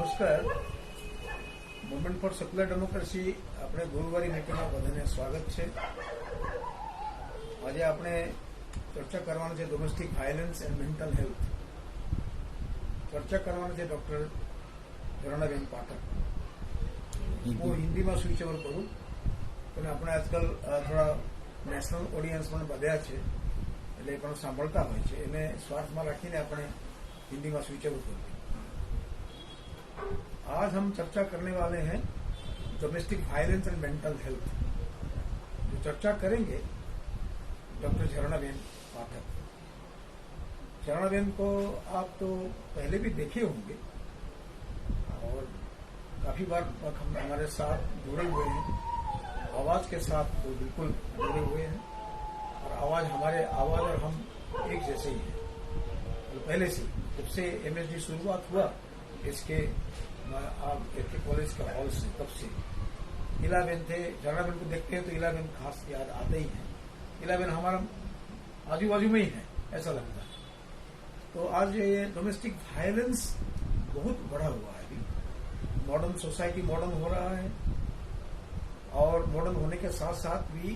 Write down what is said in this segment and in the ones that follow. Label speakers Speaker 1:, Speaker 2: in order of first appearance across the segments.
Speaker 1: નમસ્કાર. Movement four secular democracy આપણે ગુરુવારી મીટિંગમાં બધાને સ્વાગત છે. આજે આપણે ચર્ચા કરવાનું છે domestic violence and mental health. ચર્ચા કરવાનું છે ડોક્ટર ઝરણાબેન પાઠક. હું હિન્દીમાં સ્વિચ ઓવર કરું અને આપણે આજકાલ થોડા નેશનલ ઓડિયન્સ પણ વધ્યા છે એટલે એ પણ સાંભળતા હોય છે, એને સ્વાર્થમાં રાખીને આપણે हिंदी में स्विच ओवर करेंगे. आज हम चर्चा करने वाले हैं domestic violence and mental health. जो चर्चा करेंगे डॉक्टर झरणाबेन पाठक. झरणाबेन को आप तो पहले भी देखे होंगे और काफी बार हमारे साथ जुड़े हुए हैं. आवाज के साथ तो बिल्कुल जुड़े हुए हैं और आवाज और हम एक जैसे ही हैं. पहले से जब से एमएसडी शुरुआत हुआ इसके कॉलेज के हॉल से, तब से इलाबेन थे. झरणाबेन को देखते हैं तो इलाबेन खास याद आते ही है. इलाबेन हमारा आजू बाजू में ही है ऐसा लगता है. तो आज ये डोमेस्टिक वायलेंस बहुत बढ़ा हुआ है. अभी मॉडर्न सोसाइटी मॉडर्न हो रहा है और मॉडर्न होने के साथ साथ भी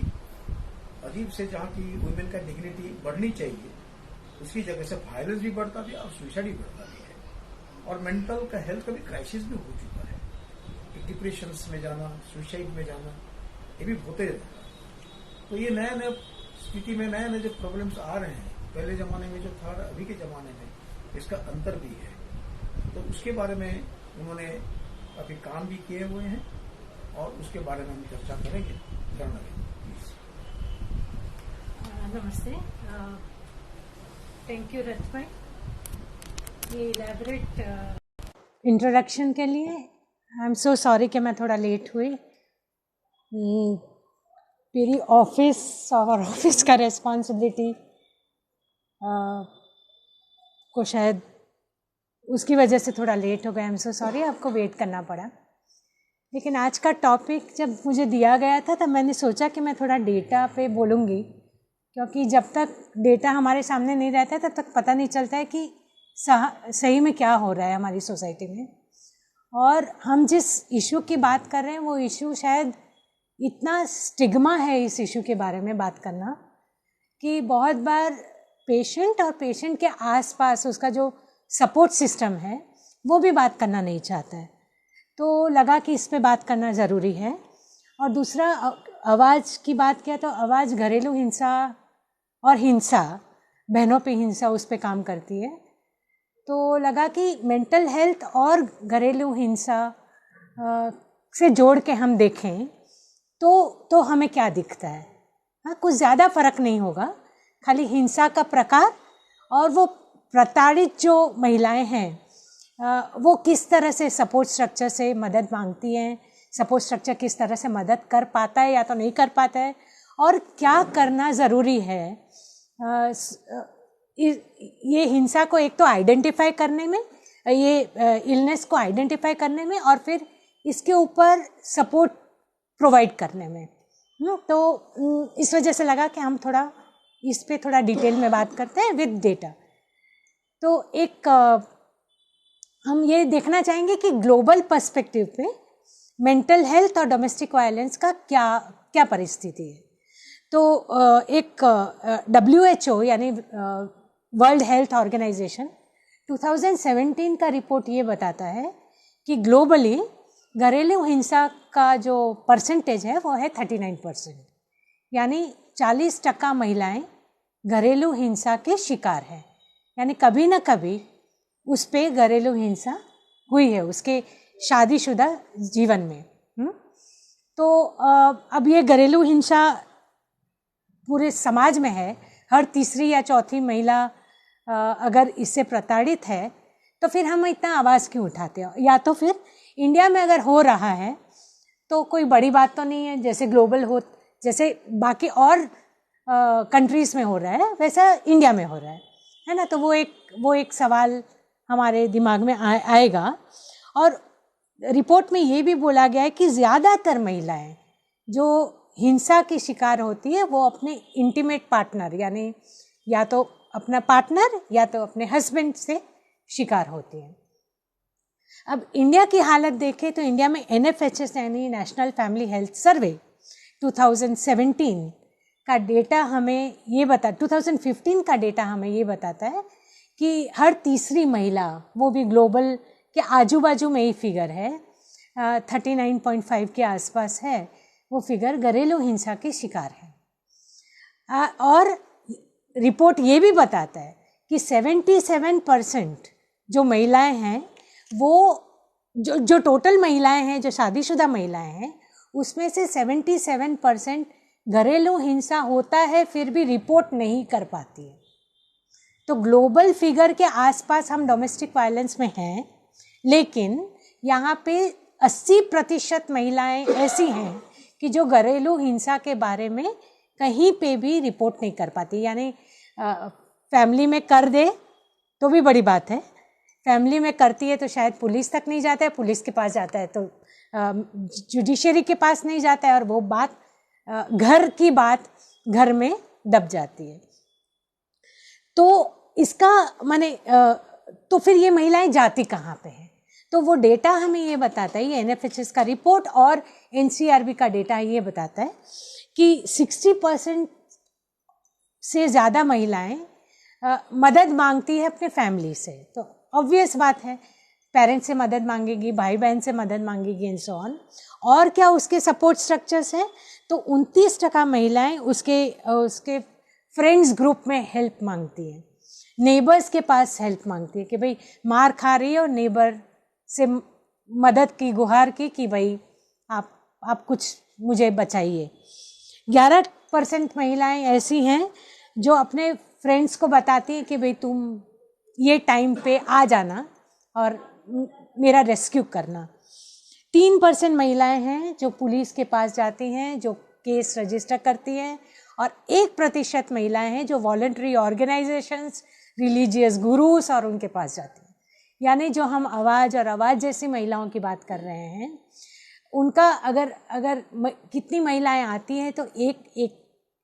Speaker 1: अजीब से जहां की वुमेन का डिग्निटी बढ़नी चाहिए उसकी जगह से वायलेंस भी बढ़ता भी और सुसाइड भी बढ़ता भी है. और मेंटल का हेल्थ का भी क्राइसिस भी हो चुका है. डिप्रेशन में जाना, सुसाइड में जाना, ये भी होते रहता है. तो ये नए नए स्थिति में नए नए जो प्रॉब्लम्स आ रहे हैं, पहले जमाने में जो था अभी के जमाने में इसका अंतर भी है. तो उसके बारे में उन्होंने काफी काम भी किए हुए हैं और उसके बारे में हम चर्चा करेंगे.
Speaker 2: नमस्ते. थैंक यू रथ भाई ये इलेबरेट इंट्रोडक्शन के लिए. आई एम सो सॉरी कि मैं थोड़ा लेट हुई. मेरी ऑफिस और ऑफिस का रिस्पॉन्सिबिलिटी को शायद उसकी वजह से थोड़ा लेट हो गया. आई एम सो सॉरी, आपको वेट करना पड़ा. लेकिन आज का टॉपिक जब मुझे दिया गया था तब मैंने सोचा कि मैं थोड़ा डेटा पे बोलूँगी, क्योंकि जब तक डेटा हमारे सामने नहीं रहता है तब तक पता नहीं चलता है कि सही में क्या हो रहा है हमारी सोसाइटी में. और हम जिस इशू की बात कर रहे हैं वो इशू शायद इतना स्टिग्मा है इस इशू के बारे में बात करना कि बहुत बार पेशेंट और पेशेंट के आसपास उसका जो सपोर्ट सिस्टम है वो भी बात करना नहीं चाहता है. तो लगा कि इस पे बात करना ज़रूरी है. और दूसरा, आवाज़ की बात किया तो आवाज़ घरेलू हिंसा और हिंसा, बहनों पे हिंसा, उस पे काम करती है. तो लगा कि मेंटल हेल्थ और घरेलू हिंसा से जोड़ के हम देखें तो हमें क्या दिखता है. हाँ, कुछ ज़्यादा फ़र्क नहीं होगा, खाली हिंसा का प्रकार और वो प्रताड़ित जो महिलाएं हैं वो किस तरह से सपोर्ट स्ट्रक्चर से मदद मांगती हैं, सपोर्ट स्ट्रक्चर किस तरह से मदद कर पाता है या तो नहीं कर पाता है, और क्या करना ज़रूरी है ये हिंसा को एक तो आइडेंटिफाई करने में, ये इलनेस को आइडेंटिफाई करने में और फिर इसके ऊपर सपोर्ट प्रोवाइड करने में. तो इस वजह से लगा कि हम थोड़ा इस पे थोड़ा डिटेल में बात करते हैं विद डेटा. तो एक हम ये देखना चाहेंगे कि ग्लोबल पर्सपेक्टिव पे मेंटल हेल्थ और डोमेस्टिक वायलेंस का क्या परिस्थिति है. तो एक WHO यानी वर्ल्ड हेल्थ ऑर्गेनाइजेशन 2017 का रिपोर्ट ये बताता है कि ग्लोबली घरेलू हिंसा का जो परसेंटेज है वो है 39%. यानी 40% महिलाएं घरेलू हिंसा के शिकार हैं. यानी कभी ना कभी उस पे घरेलू हिंसा हुई है उसके शादीशुदा जीवन में. तो अब ये घरेलू हिंसा पूरे समाज में है. हर तीसरी या चौथी महिला अगर इससे प्रताड़ित है तो फिर हम इतना आवाज़ क्यों उठाते हैं. या तो फिर इंडिया में अगर हो रहा है तो कोई बड़ी बात तो नहीं है, जैसे ग्लोबल हो, जैसे बाकी और कंट्रीज़ में हो रहा है वैसा इंडिया में हो रहा है ना. तो वो एक सवाल हमारे दिमाग में आएगा. और रिपोर्ट में ये भी बोला गया है कि ज़्यादातर महिलाएं जो हिंसा की शिकार होती है वो अपने इंटीमेट पार्टनर यानी या तो अपना पार्टनर या तो अपने हस्बैंड से शिकार होती हैं. अब इंडिया की हालत देखें तो इंडिया में NFHS यानी नेशनल फैमिली हेल्थ सर्वे 2017 का डेटा हमें ये 2015 का डेटा हमें ये बताता है कि हर तीसरी महिला, वो भी ग्लोबल के आजू बाजू में ही फिगर है, 39.5 के आसपास है, वो फिगर घरेलू हिंसा के शिकार है। और रिपोर्ट ये भी बताता है कि 77% जो महिलाएं हैं, वो जो टोटल महिलाएं हैं, जो शादीशुदा महिलाएं हैं, उसमें से 77% घरेलू हिंसा होता है फिर भी रिपोर्ट नहीं कर पाती है। तो ग्लोबल फिगर के आसपास हम डोमेस्टिक वायलेंस में हैं, लेकिन यहाँ पे 80% महिलाएं ऐसी हैं कि जो घरेलू हिंसा के बारे में कहीं पे भी रिपोर्ट नहीं कर पाती। यानी फैमिली में कर दे तो भी बड़ी बात है, फैमिली में करती है तो शायद पुलिस तक नहीं जाता है, पुलिस के पास जाता है तो जुडिशरी के पास नहीं जाता है, और वो बात घर की बात घर में दब जाती है। तो इसका माने तो फिर ये महिलाएं जाती कहाँ पे हैं? तो वो डेटा हमें ये बताता है, ये NFHS का रिपोर्ट और NCRB का डेटा ये बताता है कि 60% से ज़्यादा महिलाएं मदद मांगती है अपने फैमिली से। तो ऑब्वियस बात है, पेरेंट्स से मदद मांगेगी, भाई बहन से मदद मांगेगी एंड सो ऑन। और क्या उसके सपोर्ट स्ट्रक्चर्स हैं? तो 29% महिलाएं उसके फ्रेंड्स ग्रुप में हेल्प मांगती हैं, नेबर्स के पास हेल्प मांगती है कि भाई मार खा रही है और नेबर से मदद की गुहार की कि भाई आप कुछ मुझे बचाइए। 11% महिलाएं ऐसी हैं जो अपने फ्रेंड्स को बताती हैं कि भाई तुम ये टाइम पे आ जाना और मेरा रेस्क्यू करना। 3% महिलाएं हैं जो पुलिस के पास जाती हैं, जो केस रजिस्टर करती हैं, और 1% महिलाएं हैं जो वॉलंटरी ऑर्गेनाइजेशंस, रिलीजियस गुरुस और उनके पास जाती हैं। यानी जो हम आवाज़ और आवाज़ जैसी महिलाओं की बात कर रहे हैं, उनका अगर कितनी महिलाएं आती हैं तो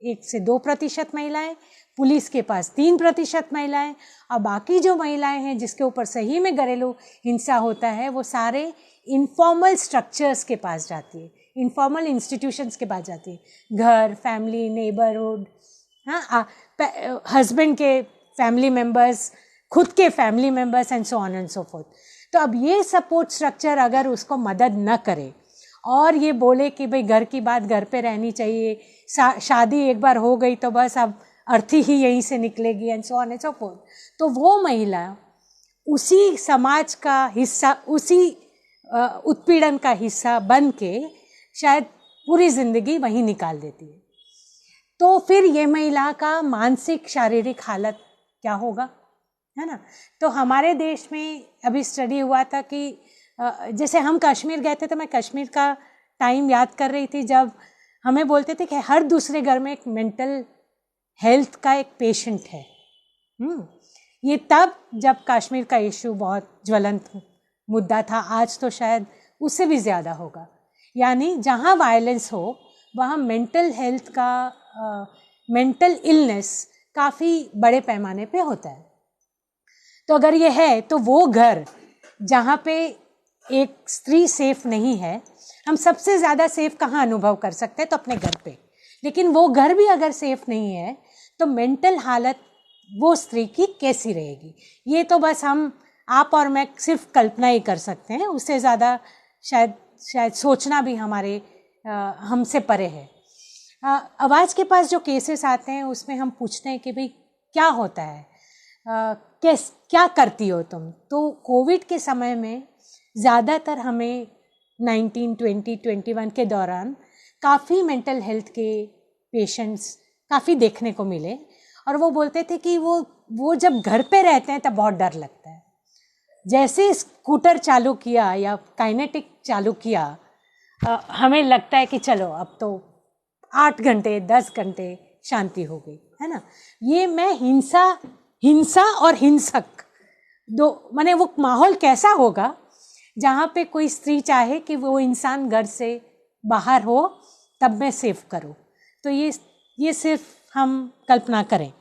Speaker 2: 1 से 2% महिलाएं, पुलिस के पास 3% महिलाएं, और बाकी जो महिलाएं हैं जिसके ऊपर सही में घरेलू हिंसा होता है वो सारे इनफॉर्मल स्ट्रक्चर्स के पास जाती है, इनफॉर्मल इंस्टीट्यूशंस के पास जाती है, घर, फैमिली, नेबरहुड, हाँ, हस्बैंड के फैमिली मेम्बर्स, खुद के family members and so on and so fourth. तो अब ये सपोर्ट स्ट्रक्चर अगर उसको मदद न करे और ये बोले कि भाई घर की बात घर पे रहनी चाहिए, शादी एक बार हो गई तो बस अब अर्थी ही यहीं से निकलेगी and so on and so fourth, तो वो महिला उसी समाज का हिस्सा, उसी उत्पीड़न का हिस्सा बन के शायद पूरी जिंदगी वहीं निकाल देती है। तो फिर ये महिला का मानसिक शारीरिक हालत क्या होगा, है ना। तो हमारे देश में अभी स्टडी हुआ था कि जैसे हम कश्मीर गए थे, तो मैं कश्मीर का टाइम याद कर रही थी जब हमें बोलते थे कि हर दूसरे घर में एक मेंटल हेल्थ का एक पेशेंट है। ये तब जब कश्मीर का इशू बहुत ज्वलंत मुद्दा था, आज तो शायद उससे भी ज़्यादा होगा। यानी जहाँ वायलेंस हो वहाँ मेंटल हेल्थ का, मेंटल इलनेस काफ़ी बड़े पैमाने पे होता है। तो अगर ये है तो वो घर जहाँ पे एक स्त्री सेफ नहीं है, हम सबसे ज़्यादा सेफ कहाँ अनुभव कर सकते हैं? तो अपने घर पे। लेकिन वो घर भी अगर सेफ नहीं है तो मेंटल हालत वो स्त्री की कैसी रहेगी? ये तो बस आप और मैं सिर्फ कल्पना ही कर सकते हैं, उससे ज़्यादा शायद सोचना भी हमसे परे है। आवाज़ के पास जो केसेस आते हैं उसमें हम पूछते हैं कि भाई क्या होता है, क्या करती हो तुम? तो कोविड के समय में ज़्यादातर हमें 19, 20, 21 के दौरान काफ़ी मेंटल हेल्थ के पेशेंट्स काफ़ी देखने को मिले, और वो बोलते थे कि वो जब घर पे रहते हैं तब बहुत डर लगता है। जैसे स्कूटर चालू किया या काइनेटिक चालू किया, हमें लगता है कि चलो अब तो 8 घंटे 10 घंटे शांति हो गई, है ना। ये मैं हिंसा और हिंसक दो, माने वो माहौल कैसा होगा जहाँ पे कोई स्त्री चाहे कि वो इंसान घर से बाहर हो तब मैं सेव करूँ। तो ये सिर्फ हम कल्पना करें।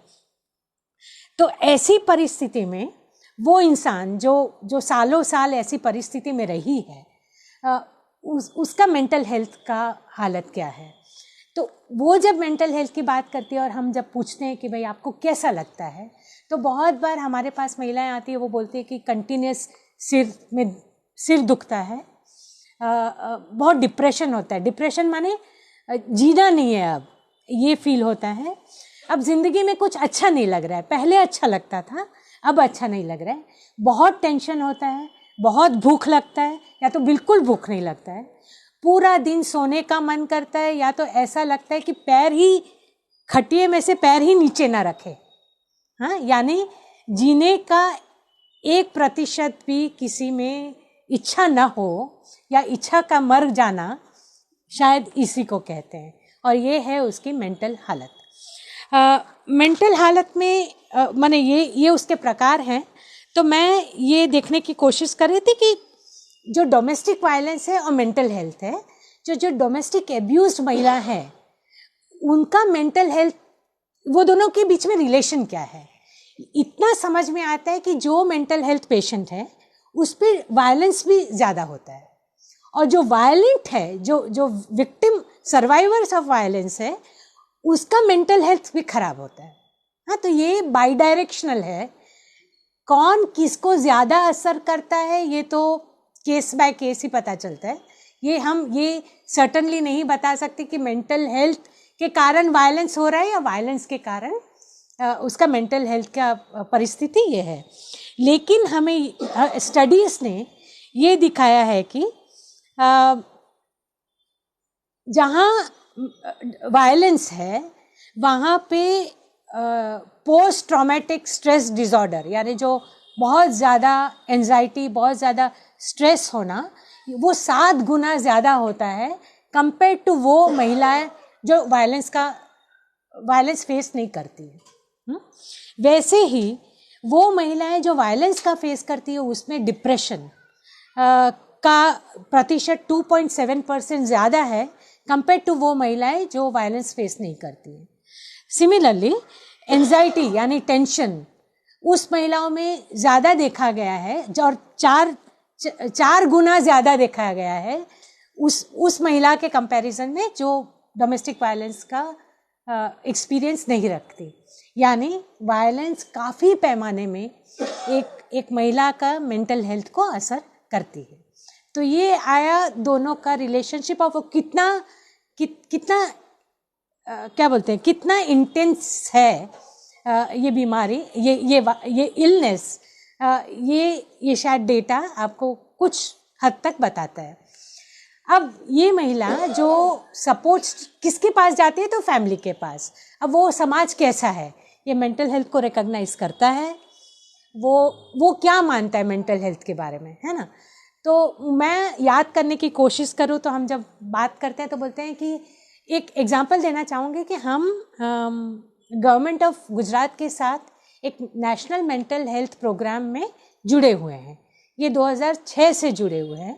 Speaker 2: तो ऐसी परिस्थिति में वो इंसान जो सालों साल ऐसी परिस्थिति में रही है, उसका मेंटल हेल्थ का हालत क्या है। तो वो जब मेंटल हेल्थ की बात करती है और हम जब पूछते हैं कि भाई आपको कैसा लगता है, तो बहुत बार हमारे पास महिलाएं आती है, वो बोलती है कि कंटिन्यूस सिर दुखता है, बहुत डिप्रेशन होता है। डिप्रेशन माने जीना नहीं है, अब ये फील होता है। अब जिंदगी में कुछ अच्छा नहीं लग रहा है, पहले अच्छा लगता था, अब अच्छा नहीं लग रहा है। बहुत टेंशन होता है, बहुत भूख लगता है या तो बिल्कुल भूख नहीं लगता है, पूरा दिन सोने का मन करता है या तो ऐसा लगता है कि पैर ही खटिए में से पैर ही नीचे ना रखे। हाँ, यानी जीने का 1% भी किसी में इच्छा ना हो या इच्छा का मर जाना, शायद इसी को कहते हैं। और ये है उसकी मेंटल हालत। मेंटल हालत में माने ये उसके प्रकार हैं। तो मैं ये देखने की कोशिश कर रही थी कि जो डोमेस्टिक वायलेंस है और मेंटल हेल्थ है, जो डोमेस्टिक एब्यूज्ड महिला है उनका मेंटल हेल्थ, वो दोनों के बीच में रिलेशन क्या है। इतना समझ में आता है कि जो मेंटल हेल्थ पेशेंट है उस पर वायलेंस भी ज़्यादा होता है, और जो वायलेंट है, जो विक्टिम सर्वाइवर्स ऑफ वायलेंस है, उसका मेंटल हेल्थ भी खराब होता है। हाँ, तो ये बाई डायरेक्शनल है। कौन किसको ज़्यादा असर करता है ये तो केस बाय केस ही पता चलता है। ये सर्टनली नहीं बता सकते कि मेंटल हेल्थ के कारण वायलेंस हो रहा है या वायलेंस के कारण उसका मेंटल हेल्थ का परिस्थिति ये है। लेकिन हमें स्टडीज़ ने ये दिखाया है कि जहाँ वायलेंस है वहाँ पे पोस्ट ट्रॉमेटिक स्ट्रेस डिसऑर्डर, यानी जो बहुत ज़्यादा एंजाइटी, बहुत ज़्यादा स्ट्रेस होना, वो 7 गुना ज़्यादा होता है कंपेयर टू वो महिलाएं जो वायलेंस फेस नहीं करती है। वैसे ही वो महिलाएं जो वायलेंस का फेस करती है उसमें डिप्रेशन का प्रतिशत 2.7% ज़्यादा है कंपेयर टू वो महिलाएं जो वायलेंस फेस नहीं करती हैं। सिमिलरली एंजाइटी यानी टेंशन उस महिलाओं में ज़्यादा देखा गया है, और 4 गुना ज़्यादा देखा गया है उस महिला के कंपैरिजन में जो डोमेस्टिक वायलेंस का एक्सपीरियंस नहीं रखती। यानी वायलेंस काफ़ी पैमाने में एक महिला का मेंटल हेल्थ को असर करती है। तो ये आया दोनों का रिलेशनशिप ऑफ कितना क्या बोलते हैं, कितना इंटेंस है ये बीमारी, ये इलनेस। ये शायद डेटा आपको कुछ हद तक बताता है। अब ये महिला जो सपोर्ट किसके पास जाती है, तो फैमिली के पास। अब वो समाज कैसा है, ये मेंटल हेल्थ को रिकॉग्नाइज करता है, वो क्या मानता है मेंटल हेल्थ के बारे में, है ना। तो मैं याद करने की कोशिश करूँ तो हम जब बात करते हैं तो बोलते हैं कि एक एग्जांपल देना चाहूँगी कि हम गवर्नमेंट ऑफ गुजरात के साथ एक नेशनल मेंटल हेल्थ प्रोग्राम में जुड़े हुए हैं। ये 2006 से जुड़े हुए हैं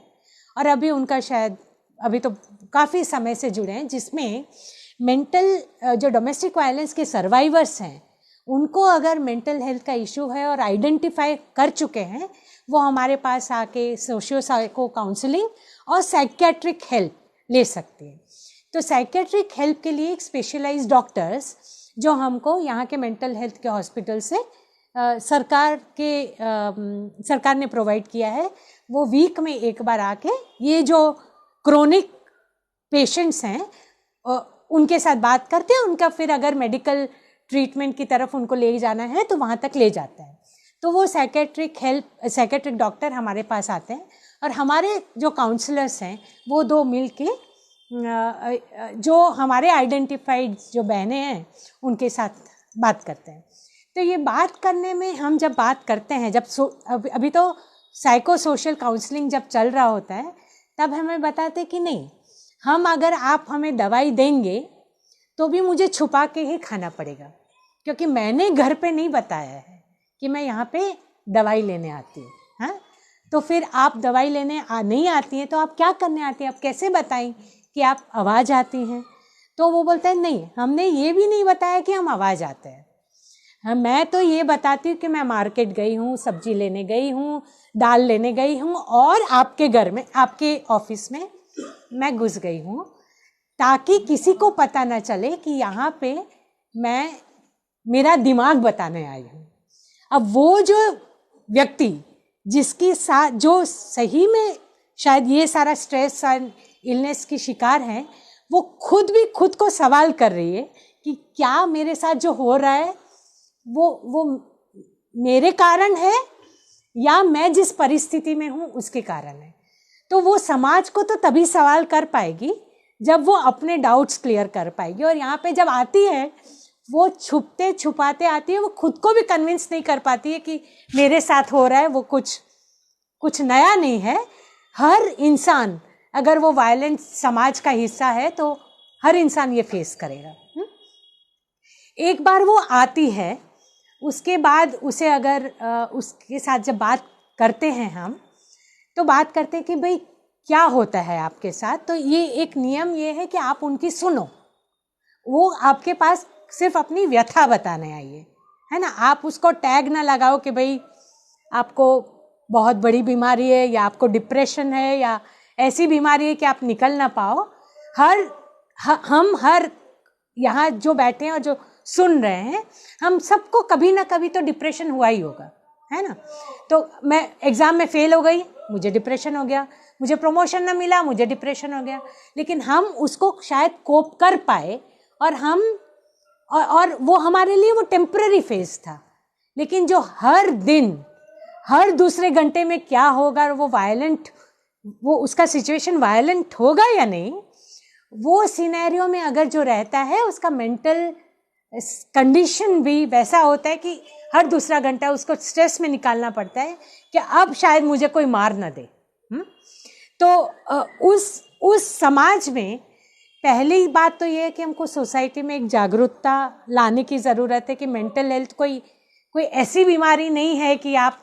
Speaker 2: और अभी उनका शायद अभी तो काफ़ी समय से जुड़े हैं, जिसमें मेंटल जो डोमेस्टिक वायलेंस के सर्वाइवर्स हैं उनको अगर मेंटल हेल्थ का इशू है और आइडेंटिफाई कर चुके हैं, वो हमारे पास आके सोशियो साइको काउंसलिंग और साइकियाट्रिक हेल्प ले सकते हैं। तो साइकियाट्रिक हेल्प के लिए एक स्पेशलाइज्ड डॉक्टर्स जो हमको यहाँ के मेंटल हेल्थ के हॉस्पिटल से सरकार ने प्रोवाइड किया है, वो वीक में एक बार आके ये जो क्रोनिक पेशेंट्स हैं उनके साथ बात करते हैं, उनका फिर अगर मेडिकल ट्रीटमेंट की तरफ उनको ले जाना है तो वहाँ तक ले जाता है। तो वो साइकियाट्रिक डॉक्टर हमारे पास आते हैं और हमारे जो काउंसलर्स हैं वो 2 मिल के जो हमारे आइडेंटिफाइड जो बहनें हैं उनके साथ बात करते हैं। तो ये बात करने में हम जब बात करते हैं, जब अभी तो साइको सोशल काउंसलिंग जब चल रहा होता है तब हमें बताते कि नहीं, हम अगर आप हमें दवाई देंगे तो भी मुझे छुपा के ही खाना पड़ेगा, क्योंकि मैंने घर पे नहीं बताया है कि मैं यहाँ पे दवाई लेने आती हूँ। हाँ, तो फिर आप दवाई लेने नहीं आती हैं तो आप क्या करने आती हैं, आप कैसे बताएं कि आप आवाज़ आती हैं। तो वो बोलता है नहीं, हमने ये भी नहीं बताया कि हम आवाज़ आते हैं। हाँ, मैं तो ये बताती हूँ कि मैं मार्केट गई हूँ, सब्जी लेने गई हूँ, दाल लेने गई हूँ और आपके घर में, आपके ऑफिस में मैं घुस गई हूँ, ताकि किसी को पता ना चले कि यहाँ पे मैं मेरा दिमाग बताने आई हूँ। अब वो जो व्यक्ति जिसके साथ, जो सही में शायद ये सारा स्ट्रेस और इलनेस की शिकार है, वो खुद भी खुद को सवाल कर रही है कि क्या मेरे साथ जो हो रहा है वो मेरे कारण है या मैं जिस परिस्थिति में हूँ उसके कारण है। तो वो समाज को तो तभी सवाल कर पाएगी जब वो अपने डाउट्स क्लियर कर पाएगी। और यहाँ पे जब आती है, वो छुपते छुपाते आती है, वो खुद को भी कन्विंस नहीं कर पाती है कि मेरे साथ हो रहा है वो कुछ नया नहीं है। हर इंसान, अगर वो वायलेंट समाज का हिस्सा है तो हर इंसान ये फेस करेगा। एक बार वो आती है, उसके बाद उसे अगर उसके साथ जब बात करते हैं हम, तो बात करते हैं कि भाई क्या होता है आपके साथ। तो ये एक नियम ये है कि आप उनकी सुनो, वो आपके पास सिर्फ अपनी व्यथा बताने आई है ना। आप उसको टैग ना लगाओ कि भाई आपको बहुत बड़ी बीमारी है या आपको डिप्रेशन है या ऐसी बीमारी है कि आप निकल ना पाओ। हम हर यहाँ जो बैठे हैं और जो सुन रहे हैं, हम सबको कभी ना कभी तो डिप्रेशन हुआ ही होगा, है ना। तो मैं एग्जाम में फेल हो गई, मुझे डिप्रेशन हो गया, मुझे प्रमोशन ना मिला, मुझे डिप्रेशन हो गया। लेकिन हम उसको शायद कोप कर पाए और वो हमारे लिए वो टेम्पररी फेज था। लेकिन जो हर दिन हर दूसरे घंटे में क्या होगा और वो उसका सिचुएशन वायलेंट होगा या नहीं, वो सिनेरियो में अगर जो रहता है उसका मेंटल कंडीशन भी वैसा होता है कि हर दूसरा घंटा उसको स्ट्रेस में निकालना पड़ता है कि अब शायद मुझे कोई मार ना दे। तो उस समाज में पहली बात तो ये है कि हमको सोसाइटी में एक जागरूकता लाने की ज़रूरत है कि मेंटल हेल्थ कोई ऐसी बीमारी नहीं है कि आप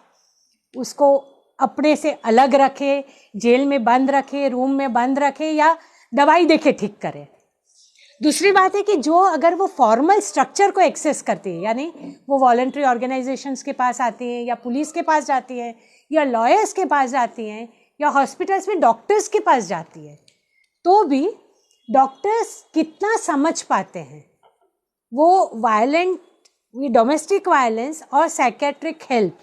Speaker 2: उसको अपने से अलग रखे, जेल में बंद रखे, रूम में बंद रखे या दवाई देके ठीक करे। दूसरी बात है कि जो अगर वो फॉर्मल स्ट्रक्चर को एक्सेस करती है, यानी वो वॉलंटरी ऑर्गेनाइजेशंस के पास आती हैं या पुलिस के पास जाती हैं या लॉयर्स के पास जाती हैं या हॉस्पिटल्स में डॉक्टर्स के पास जाती है, तो भी डॉक्टर्स कितना समझ पाते हैं वो डोमेस्टिक वायलेंस और साइकेट्रिक हेल्प,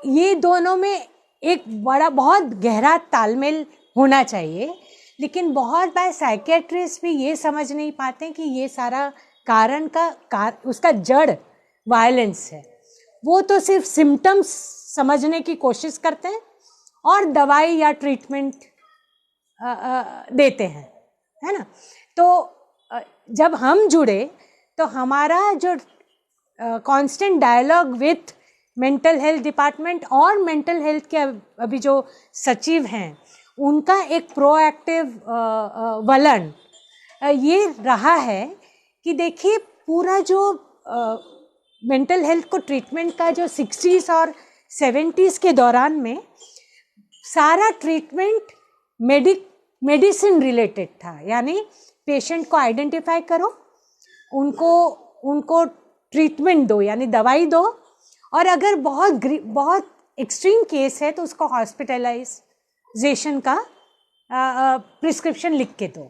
Speaker 2: ये दोनों में एक बहुत गहरा तालमेल होना चाहिए। लेकिन बहुत बार साइकेट्रिस्ट भी ये समझ नहीं पाते कि ये सारा कारण उसका जड़ वायलेंस है। वो तो सिर्फ सिम्टम्स समझने की कोशिश करते हैं और दवाई या ट्रीटमेंट देते हैं, है ना। तो जब हम जुड़े तो हमारा जो constant dialogue with mental health department और मेंटल हेल्थ के अभी जो सचिव हैं, उनका एक प्रोएक्टिव वलन ये रहा है कि देखिए पूरा जो मेंटल हेल्थ को ट्रीटमेंट का जो 60s और 70s के दौरान में सारा ट्रीटमेंट मेडिसिन रिलेटेड था। यानी पेशेंट को आइडेंटिफाई करो, उनको ट्रीटमेंट दो यानी दवाई दो, और अगर बहुत एक्सट्रीम केस है तो उसको हॉस्पिटलाइजेशन का प्रिस्क्रिप्शन लिख के दो,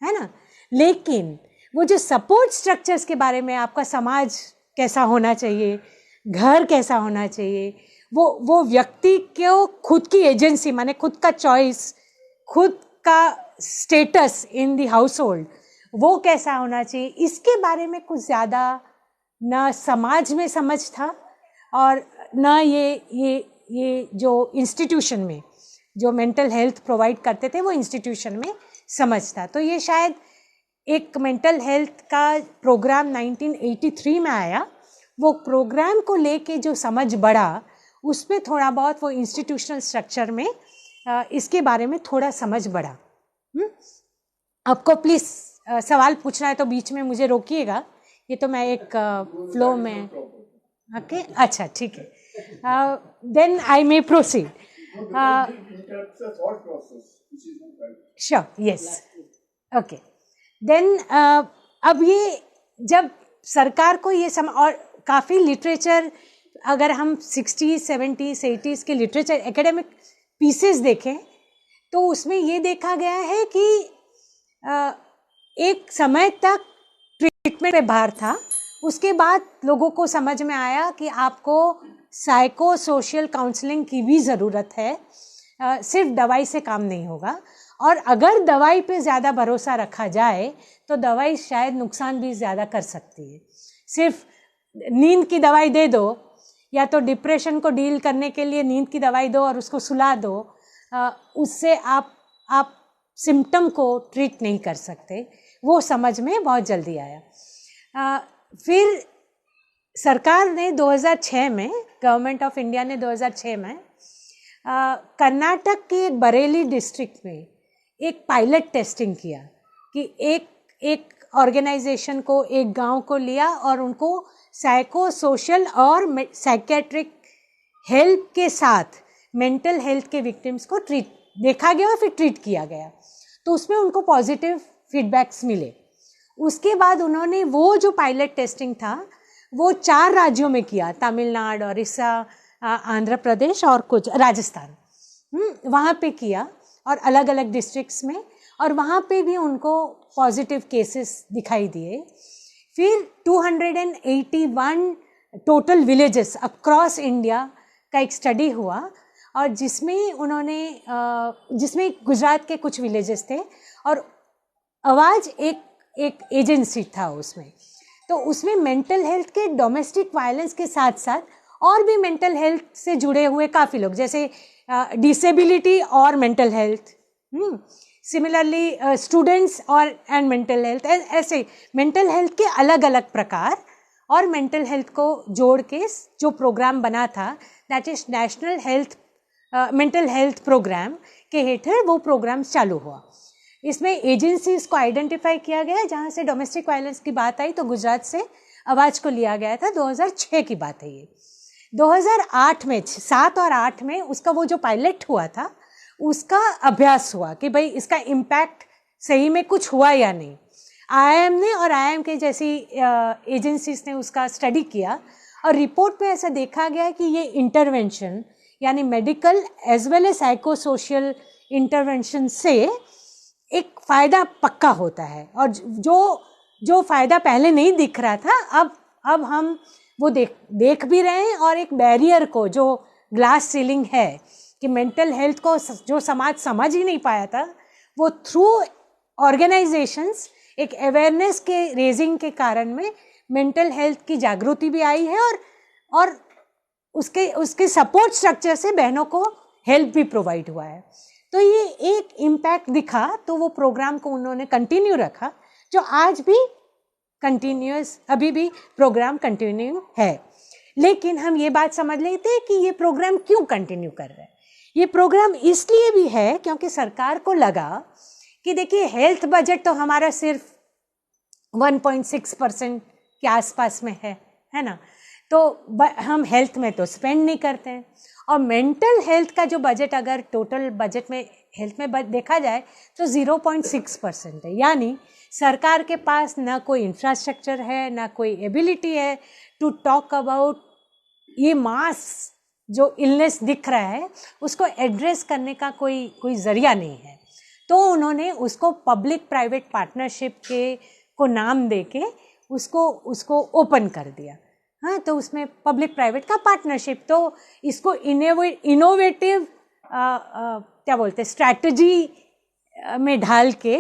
Speaker 2: है ना। लेकिन वो जो सपोर्ट स्ट्रक्चर्स के बारे में, आपका समाज कैसा होना चाहिए, घर कैसा होना चाहिए, वो व्यक्ति को खुद की एजेंसी माने खुद का चॉइस, खुद का status in the house hold वो कैसा होना चाहिए, इसके बारे में कुछ ज़्यादा ना समाज में समझ था और ना ये जो इंस्टीट्यूशन में जो मेंटल हेल्थ प्रोवाइड करते थे वो इंस्टीट्यूशन में समझ था। तो ये शायद एक मेंटल हेल्थ का प्रोग्राम 1983 में आया, वो प्रोग्राम को लेके जो समझ बढ़ा उसमें थोड़ा बहुत वो इंस्टीट्यूशनल स्ट्रक्चर में इसके बारे में थोड़ा समझ बढ़ा। आपको प्लीज़ सवाल पूछना है तो बीच में मुझे रोकिएगा, ये तो मैं एक फ्लो में ओके अच्छा ठीक है, then I may proceed. Sure yes okay then अब ये जब सरकार को ये और काफ़ी लिटरेचर, अगर हम 60s, 70s, 80s के लिटरेचर एकेडमिक पीसेस देखें तो उसमें ये देखा गया है कि एक समय तक ट्रीटमेंट पे भार था, उसके बाद लोगों को समझ में आया कि आपको साइको सोशल काउंसलिंग की भी ज़रूरत है, सिर्फ दवाई से काम नहीं होगा। और अगर दवाई पे ज़्यादा भरोसा रखा जाए तो दवाई शायद नुकसान भी ज़्यादा कर सकती है। सिर्फ नींद की दवाई दे दो या तो डिप्रेशन को डील करने के लिए नींद की दवाई दो और उसको सुला दो, उससे आप सिम्टम को ट्रीट नहीं कर सकते। वो समझ में बहुत जल्दी आया। फिर सरकार ने 2006 में, गवर्नमेंट ऑफ इंडिया ने 2006 में कर्नाटक के एक बरेली डिस्ट्रिक्ट में एक पायलट टेस्टिंग किया कि एक ऑर्गेनाइजेशन को, एक गांव को लिया और उनको साइको सोशल और साइकेट्रिक हेल्प के साथ मेंटल हेल्थ के विक्टिम्स को देखा गया और फिर ट्रीट किया गया। तो उसमें उनको पॉजिटिव फीडबैक्स मिले। उसके बाद उन्होंने वो जो पायलट टेस्टिंग था वो 4 राज्यों में किया, तमिलनाडु, उड़ीसा, आंध्र प्रदेश और कुछ राजस्थान, वहाँ पे किया और अलग अलग डिस्ट्रिक्ट्स में, और वहाँ पे भी उनको पॉजिटिव केसेस दिखाई दिए। फिर 281 टोटल विलेजेस अक्रॉस इंडिया का एक स्टडी हुआ और जिसमें गुजरात के कुछ विलेजेस थे और आवाज़ एक एजेंसी था उसमें। तो उसमें मेंटल हेल्थ के, डोमेस्टिक वायलेंस के साथ साथ और भी मेंटल हेल्थ से जुड़े हुए काफ़ी लोग, जैसे डिसेबिलिटी और मेंटल हेल्थ, सिमिलरली स्टूडेंट्स और एंड मेंटल हेल्थ, ऐसे मेंटल हेल्थ के अलग अलग प्रकार और मेंटल हेल्थ को जोड़ के जो प्रोग्राम बना था, that is national health mental health programme के हेठड़ वो प्रोग्राम चालू हुआ। इसमें एजेंसीज को आइडेंटिफाई किया गया। जहाँ से डोमेस्टिक वायलेंस की बात आई तो गुजरात से आवाज़ को लिया गया था। 2006 की बात है ये। 2008 में, 7 और 8 में उसका वो जो पायलट हुआ था उसका अभ्यास हुआ कि भाई इसका इम्पैक्ट सही में कुछ हुआ या नहीं। IIM ने और IIM के जैसी एजेंसीज ने उसका स्टडी किया और रिपोर्ट में ऐसा देखा गया कि ये इंटरवेंशन यानी medical as well as psycho social intervention से एक फ़ायदा पक्का होता है। और जो फ़ायदा पहले नहीं दिख रहा था अब हम वो देख भी रहे हैं। और एक बैरियर को, जो ग्लास सीलिंग है कि मेंटल हेल्थ को जो समाज समझ ही नहीं पाया था, वो थ्रू ऑर्गेनाइजेशंस एक अवेयरनेस के रेजिंग के कारण में मेंटल हेल्थ की जागृति भी आई है और उसके सपोर्ट स्ट्रक्चर से बहनों को हेल्प भी प्रोवाइड हुआ है। तो ये एक इम्पैक्ट दिखा, तो वो प्रोग्राम को उन्होंने कंटिन्यू रखा, जो आज भी कंटिन्यूअस, अभी भी प्रोग्राम कंटिन्यू है। लेकिन हम ये बात समझ लेते हैं कि ये प्रोग्राम क्यों कंटिन्यू कर रहे हैं। ये प्रोग्राम इसलिए भी है क्योंकि सरकार को लगा कि देखिए हेल्थ बजट तो हमारा सिर्फ 1.6% के आसपास में है ना, तो हम हेल्थ में तो स्पेंड नहीं करते हैं। और मेंटल हेल्थ का जो बजट अगर टोटल बजट में हेल्थ में देखा जाए तो 0.6% है। यानी सरकार के पास ना कोई इंफ्रास्ट्रक्चर है, ना कोई एबिलिटी है टू टॉक अबाउट ये मास जो इलनेस दिख रहा है, उसको एड्रेस करने का कोई ज़रिया नहीं है। तो उन्होंने उसको पब्लिक प्राइवेट पार्टनरशिप को नाम देके उसको ओपन कर दिया। हाँ, तो उसमें पब्लिक प्राइवेट का पार्टनरशिप, तो इसको इनोवेटिव क्या बोलते हैं स्ट्रैटेजी में ढाल के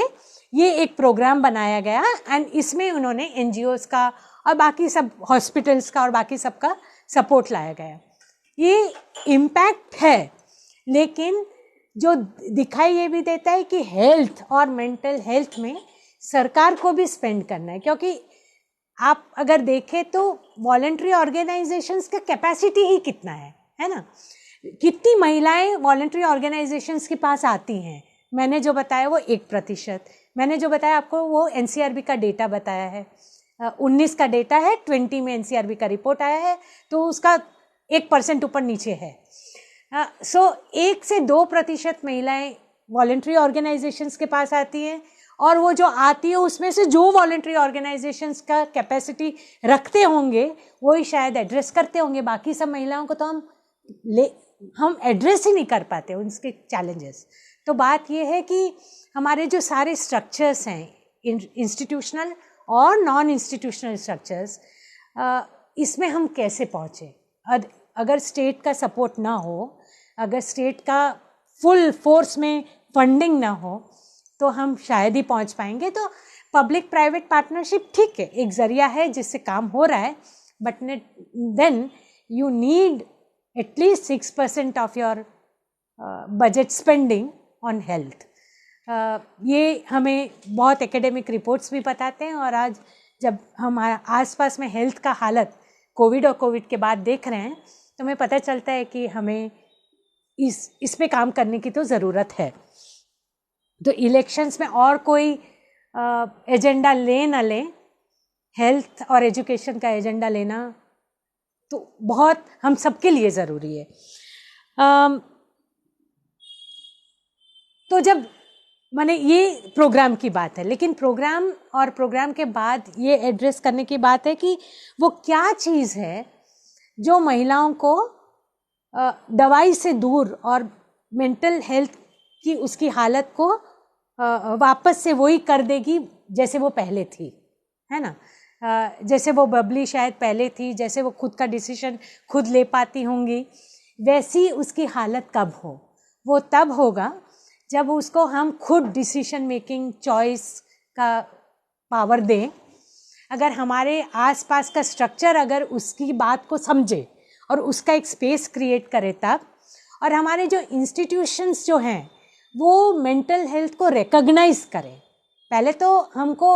Speaker 2: ये एक प्रोग्राम बनाया गया। एंड इसमें उन्होंने NGOs का और बाकी सब हॉस्पिटल्स का और बाकी सब का सपोर्ट लाया गया। ये इम्पैक्ट है, लेकिन जो दिखाई ये भी देता है कि हेल्थ और मेंटल हेल्थ में सरकार को भी स्पेंड करना है। क्योंकि आप अगर देखें तो वॉलंटरी ऑर्गेनाइजेशंस का कैपेसिटी ही कितना है ना। कितनी महिलाएं वॉलंटरी ऑर्गेनाइजेशंस के पास आती हैं, मैंने जो बताया वो 1%, मैंने जो बताया आपको वो NCRB का डेटा बताया है, 19 का डेटा है, 20 में NCRB का रिपोर्ट आया है, तो उसका 1% ऊपर नीचे है। सो 1 से 2% महिलाएं वॉलंटरी ऑर्गेनाइजेशंस के पास आती हैं और वो जो आती है उसमें से जो वॉलंटरी ऑर्गेनाइजेशंस का कैपेसिटी रखते होंगे वही शायद एड्रेस करते होंगे, बाकी सब महिलाओं को तो हम एड्रेस ही नहीं कर पाते उनके चैलेंजेस। तो बात ये है कि हमारे जो सारे स्ट्रक्चर्स हैं, इंस्टीट्यूशनल और नॉन इंस्टीट्यूशनल स्ट्रक्चर्स, इसमें हम कैसे पहुँचे। अगर स्टेट का सपोर्ट ना हो, अगर स्टेट का फुल फोर्स में फंडिंग ना हो, तो हम शायद ही पहुंच पाएंगे। तो पब्लिक प्राइवेट पार्टनरशिप ठीक है, एक जरिया है जिससे काम हो रहा है, but then you need at least 6% of your budget spending on health. ये हमें बहुत एकेडमिक रिपोर्ट्स भी बताते हैं, और आज जब हम आसपास में हेल्थ का हालत कोविड और कोविड के बाद देख रहे हैं तो हमें पता चलता है कि हमें इस पे काम करने की तो ज़रूरत है। तो इलेक्शंस में और कोई एजेंडा ले ना ले, हेल्थ और एजुकेशन का एजेंडा लेना तो बहुत हम सबके लिए ज़रूरी है। तो जब माने ये प्रोग्राम की बात है, लेकिन प्रोग्राम और प्रोग्राम के बाद ये एड्रेस करने की बात है कि वो क्या चीज़ है जो महिलाओं को दवाई से दूर और मेंटल हेल्थ की उसकी हालत को वापस से वही कर देगी जैसे वो पहले थी, है ना। जैसे वो बबली शायद पहले थी, जैसे वो खुद का डिसीजन खुद ले पाती होंगी, वैसी उसकी हालत कब हो, वो तब होगा जब उसको हम खुद डिसीजन मेकिंग चॉइस का पावर दें। अगर हमारे आसपास का स्ट्रक्चर अगर उसकी बात को समझे और उसका एक स्पेस क्रिएट करे तब, और हमारे जो इंस्टीट्यूशंस जो हैं वो मेंटल हेल्थ को रिकॉग्नाइज करें। पहले तो हमको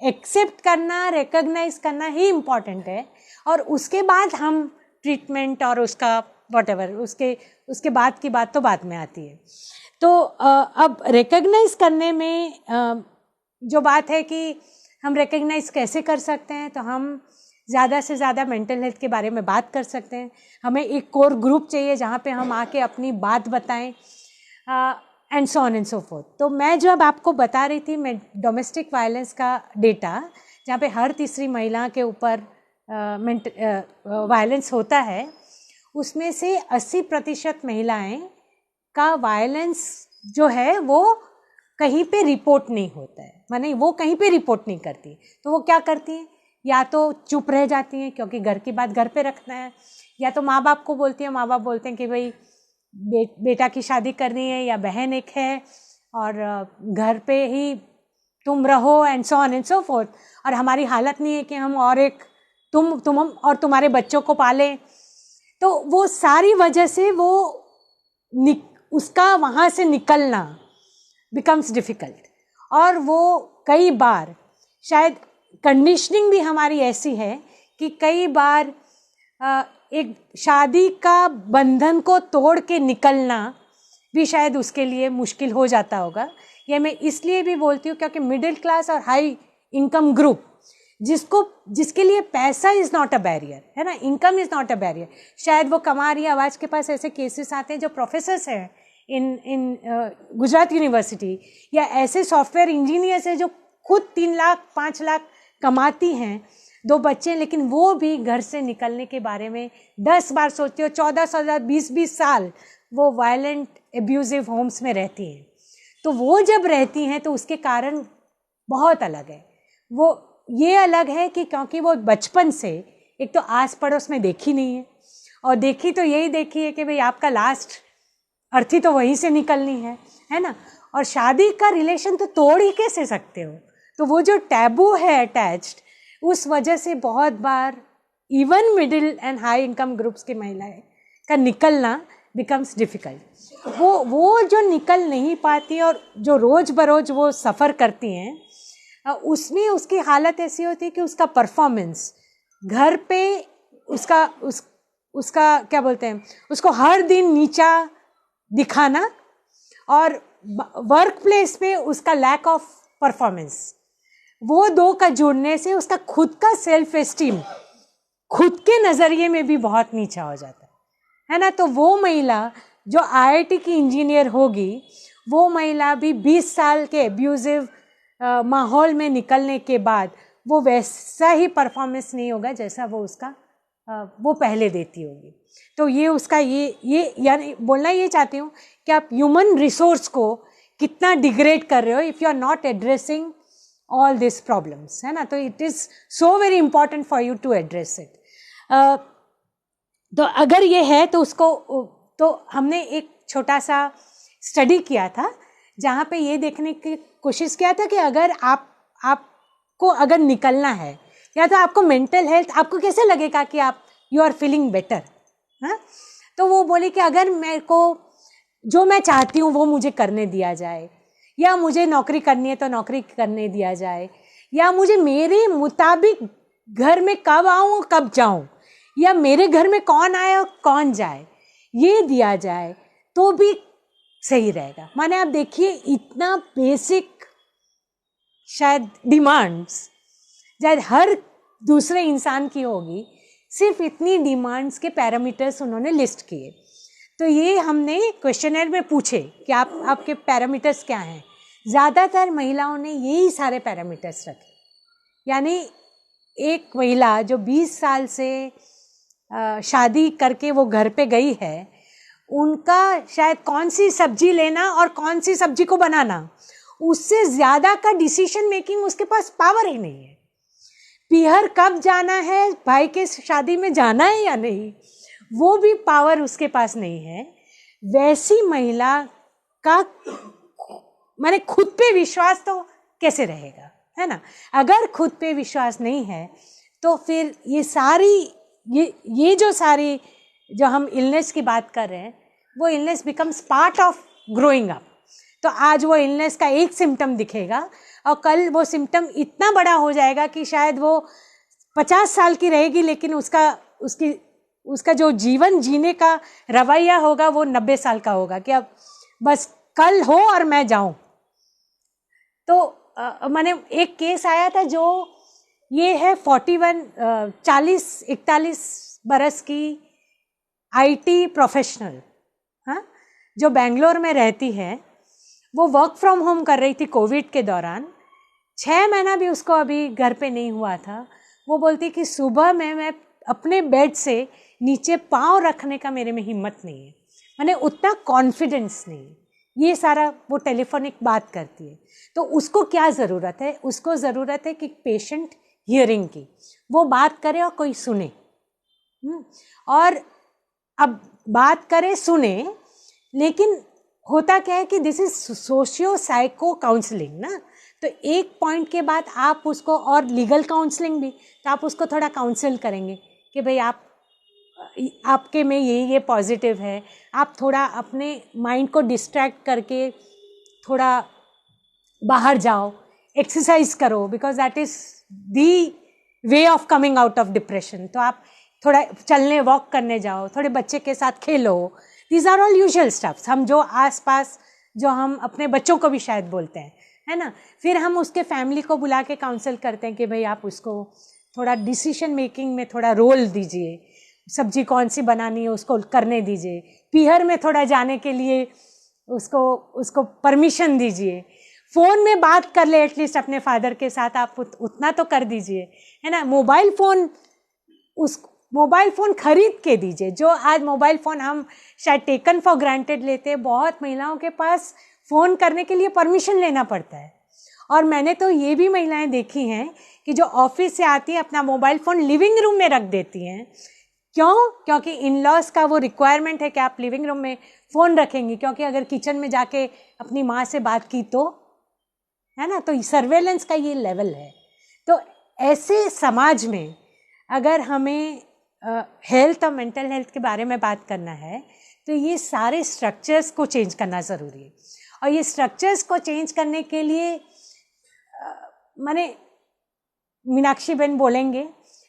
Speaker 2: एक्सेप्ट करना, रिकॉग्नाइज करना ही इम्पॉर्टेंट है, और उसके बाद हम ट्रीटमेंट और उसका व्हाटएवर उसके बाद की बात तो बाद में आती है। तो अब रिकॉग्नाइज करने में जो बात है कि हम रिकॉग्नाइज कैसे कर सकते हैं, तो हम ज़्यादा से ज़्यादा मेंटल हेल्थ के बारे में बात कर सकते हैं। हमें एक कोर ग्रुप चाहिए जहाँ पे हम आके अपनी बात बताएं, and so on and so fourth. तो मैं जो अब आपको बता रही थी, मैं डोमेस्टिक वायलेंस का डेटा, जहाँ पे हर तीसरी महिला के ऊपर वायलेंस होता है, उसमें से 80% महिलाएं का वायलेंस जो है वो कहीं पे रिपोर्ट नहीं होता है, माने वो कहीं पे रिपोर्ट नहीं करती। तो वो क्या करती हैं, या तो चुप रह जाती हैं क्योंकि घर की बात घर पे रखना है, या तो माँ बाप को बोलती हैं, माँ बाप बोलते हैं कि भाई बेटा की शादी करनी है या बहन एक है और घर पे ही तुम रहो, and so on and so fourth. और हमारी हालत नहीं है कि हम और एक तुम और तुम्हारे बच्चों को पालें। तो वो सारी वजह से वो उसका वहाँ से निकलना बिकम्स डिफ़िकल्ट। और वो कई बार शायद कंडीशनिंग भी हमारी ऐसी है कि कई बार एक शादी का बंधन को तोड़ के निकलना भी शायद उसके लिए मुश्किल हो जाता होगा। ये मैं इसलिए भी बोलती हूँ क्योंकि मिडिल क्लास और हाई इनकम ग्रुप जिसके लिए पैसा इज़ नॉट अ बैरियर, है ना, income is not a barrier. शायद वो कमा रही है, अब आज के पास ऐसे केसेस आते हैं जो प्रोफेसर्स हैं इन गुजरात यूनिवर्सिटी, या ऐसे सॉफ्टवेयर इंजीनियर्स हैं जो खुद 3 लाख 5 लाख कमाती हैं, 2 बच्चे, लेकिन वो भी घर से निकलने के बारे में 10 बार सोचती हो। 14 20 साल वो वायलेंट एब्यूजिव होम्स में रहती हैं। तो वो जब रहती हैं तो उसके कारण बहुत अलग है। वो ये अलग है कि क्योंकि वो बचपन से एक तो आस पड़ोस में देखी नहीं है, और देखी तो यही देखी है कि भाई आपका लास्ट अर्थी तो वहीं से निकलनी है ना, और शादी का रिलेशन तो तोड़ ही कैसे सकते हो। तो वो जो टैबू है अटैच्ड, उस वजह से बहुत बार even middle and high income groups की महिलाएं का निकलना बिकम्स डिफ़िकल्ट। वो जो निकल नहीं पाती और जो रोज़ बरोज वो सफ़र करती हैं, उसमें उसकी हालत ऐसी होती है कि उसका परफॉर्मेंस घर पे उसका क्या बोलते हैं, उसको हर दिन नीचा दिखाना, और वर्क प्लेस पे उसका लैक ऑफ परफॉर्मेंस, वो दो का जुड़ने से उसका खुद का सेल्फ एस्टीम खुद के नज़रिए में भी बहुत नीचा हो जाता है ना। तो वो महिला जो IIT की इंजीनियर होगी, वो महिला भी 20 साल के एब्यूजिव माहौल में निकलने के बाद वो वैसा ही परफॉर्मेंस नहीं होगा जैसा वो उसका वो पहले देती होगी। तो ये उसका ये यानी बोलना ये चाहती हूँ कि आप ह्यूमन रिसोर्स को कितना डिग्रेड कर रहे हो if you are not addressing all this problems, है ना। तो it is so very important for you to address it. तो अगर ये है तो उसको, तो हमने एक छोटा सा स्टडी किया था जहाँ पे ये देखने की कोशिश किया था कि अगर आपको अगर निकलना है या तो आपको मेंटल हेल्थ, आपको कैसे लगेगा कि आप यू आर फीलिंग बेटर, हाँ। तो वो बोले कि अगर मेरे को जो मैं चाहती हूँ वो मुझे करने दिया जाए, या मुझे नौकरी करनी है तो नौकरी करने दिया जाए, या मुझे मेरे मुताबिक घर में कब आऊँ कब जाऊँ, या मेरे घर में कौन आए और कौन जाए ये दिया जाए तो भी सही रहेगा। माने आप देखिए इतना बेसिक शायद डिमांड्स शायद हर दूसरे इंसान की होगी, सिर्फ इतनी डिमांड्स के पैरामीटर्स उन्होंने लिस्ट किए। तो ये हमने क्वेश्चनर में पूछे कि आपके पैरामीटर्स क्या हैं। ज़्यादातर महिलाओं ने यही सारे पैरामीटर्स रखे। यानी एक महिला जो 20 साल से शादी करके वो घर पे गई है, उनका शायद कौन सी सब्जी लेना और कौन सी सब्जी को बनाना, उससे ज़्यादा का डिसीजन मेकिंग उसके पास पावर ही नहीं है। पीहर कब जाना है, भाई के शादी में जाना है या नहीं, वो भी पावर उसके पास नहीं है। वैसी महिला का माने खुद पे विश्वास तो कैसे रहेगा, है ना। अगर खुद पे विश्वास नहीं है तो फिर ये सारी ये जो सारी जो हम इलनेस की बात कर रहे हैं, वो illness becomes part of growing up. तो आज वो इलनेस का एक सिम्टम दिखेगा और कल वो सिम्टम इतना बड़ा हो जाएगा कि शायद वो 50 साल की रहेगी, लेकिन उसका जो जीवन जीने का रवैया होगा वो 90 साल का होगा कि अब बस कल हो और मैं जाऊं। तो मैंने एक केस आया था जो ये है 41 बरस की आईटी प्रोफेशनल, हाँ, जो बेंगलोर में रहती है। वो वर्क फ्रॉम होम कर रही थी कोविड के दौरान। 6 महीना भी उसको अभी घर पे नहीं हुआ था। वो बोलती कि सुबह में मैं अपने बेड से नीचे पाँव रखने का मेरे में हिम्मत नहीं है, मैंने उतना कॉन्फिडेंस नहीं है। ये सारा वो टेलीफोनिक बात करती है। तो उसको क्या ज़रूरत है, उसको ज़रूरत है कि पेशेंट हियरिंग की, वो बात करे और कोई सुने। और अब बात करे सुने, लेकिन होता क्या है कि this is socio psycho counselling ना। तो एक पॉइंट के बाद आप उसको, और लीगल काउंसलिंग भी, तो आप उसको थोड़ा काउंसिल करेंगे कि भाई आपके में ये पॉजिटिव है, आप थोड़ा अपने माइंड को डिस्ट्रैक्ट करके थोड़ा बाहर जाओ, एक्सरसाइज करो, because that is the way of coming out of depression. तो आप थोड़ा चलने वॉक करने जाओ, थोड़े बच्चे के साथ खेलो। These are all usual stuffs, हम जो आसपास जो हम अपने बच्चों को भी शायद बोलते हैं, है ना। फिर हम उसके फैमिली को बुला के काउंसिल करते हैं कि भाई आप उसको थोड़ा डिसीजन मेकिंग में थोड़ा रोल दीजिए, सब्जी कौन सी बनानी है उसको करने दीजिए, पीहर में थोड़ा जाने के लिए उसको परमिशन दीजिए, फ़ोन में बात कर ले एटलीस्ट अपने फादर के साथ, आप उतना तो कर दीजिए, है ना। मोबाइल फ़ोन खरीद के दीजिए। जो आज मोबाइल फ़ोन हम शायद टेकन फॉर ग्रांटेड लेते हैं, बहुत महिलाओं के पास फ़ोन करने के लिए परमिशन लेना पड़ता है। और मैंने तो ये भी महिलाएं देखी हैं कि जो ऑफिस से आती हैं अपना मोबाइल फ़ोन लिविंग रूम में रख देती हैं। क्यों? क्योंकि इन लॉज का वो रिक्वायरमेंट है कि आप लिविंग रूम में फ़ोन रखेंगे, क्योंकि अगर किचन में जाके अपनी माँ से बात की तो, है ना। तो सर्वेलेंस का ये लेवल है। तो ऐसे समाज में अगर हमें हेल्थ और मेंटल हेल्थ के बारे में बात करना है तो ये सारे स्ट्रक्चर्स को चेंज करना ज़रूरी है। और ये स्ट्रक्चर्स को चेंज करने के लिए माने मीनाक्षी बहन बोलेंगे,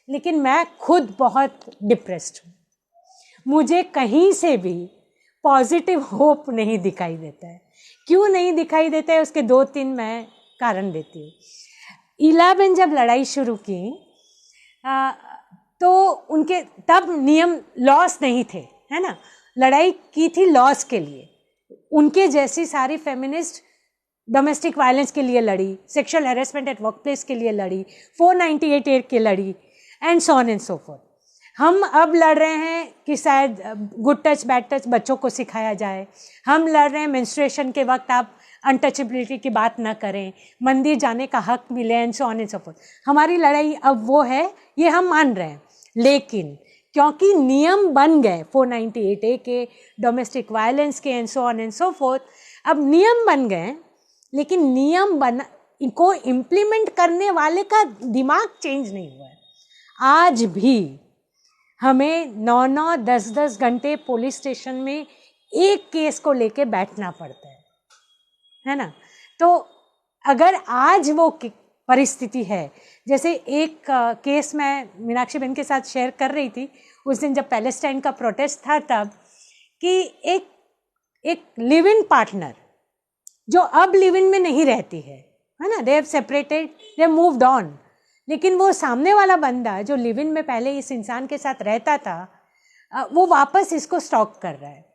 Speaker 2: लेकिन मैं खुद बहुत डिप्रेस्ड हूँ। मुझे कहीं से भी पॉजिटिव होप नहीं दिखाई देता है। क्यों नहीं दिखाई देता है, उसके 2-3 मैं कारण देती हूँ। इला बहन जब लड़ाई शुरू की तो उनके तब नियम लॉस नहीं थे, है ना। लड़ाई की थी लॉस के लिए। उनके जैसी सारी फेमिनिस्ट डोमेस्टिक वायलेंस के लिए लड़ी, sexual harassment at work place के लिए लड़ी, 498 ए के लड़ी, and so on and so fourth. हम अब लड़ रहे हैं कि शायद गुड टच बैड टच बच्चों को सिखाया जाए। हम लड़ रहे हैं मेंस्ट्रुएशन के वक्त आप अनटचेबिलिटी की बात ना करें, मंदिर जाने का हक मिले, and so on and so fourth. हमारी लड़ाई अब वो है, ये हम मान रहे हैं। लेकिन क्योंकि नियम बन गए 498 ए के, डोमेस्टिक वायलेंस के, and so on and so fourth, अब नियम बन गए, लेकिन नियम बना को इम्प्लीमेंट करने वाले का दिमाग चेंज नहीं हुआ है। आज भी हमें 9-9, 10-10 घंटे पुलिस स्टेशन में एक केस को लेके बैठना पड़ता है ना। तो अगर आज वो परिस्थिति है, जैसे एक केस मैं मीनाक्षी बहन के साथ शेयर कर रही थी उस दिन जब पैलेस्टाइन का प्रोटेस्ट था, तब कि एक लिव इन पार्टनर जो अब लिव इन में नहीं रहती है ना, they have separated, they have moved on, लेकिन वो सामने वाला बंदा जो लिव इन में पहले इस इंसान के साथ रहता था, वो वापस इसको स्टॉक कर रहा है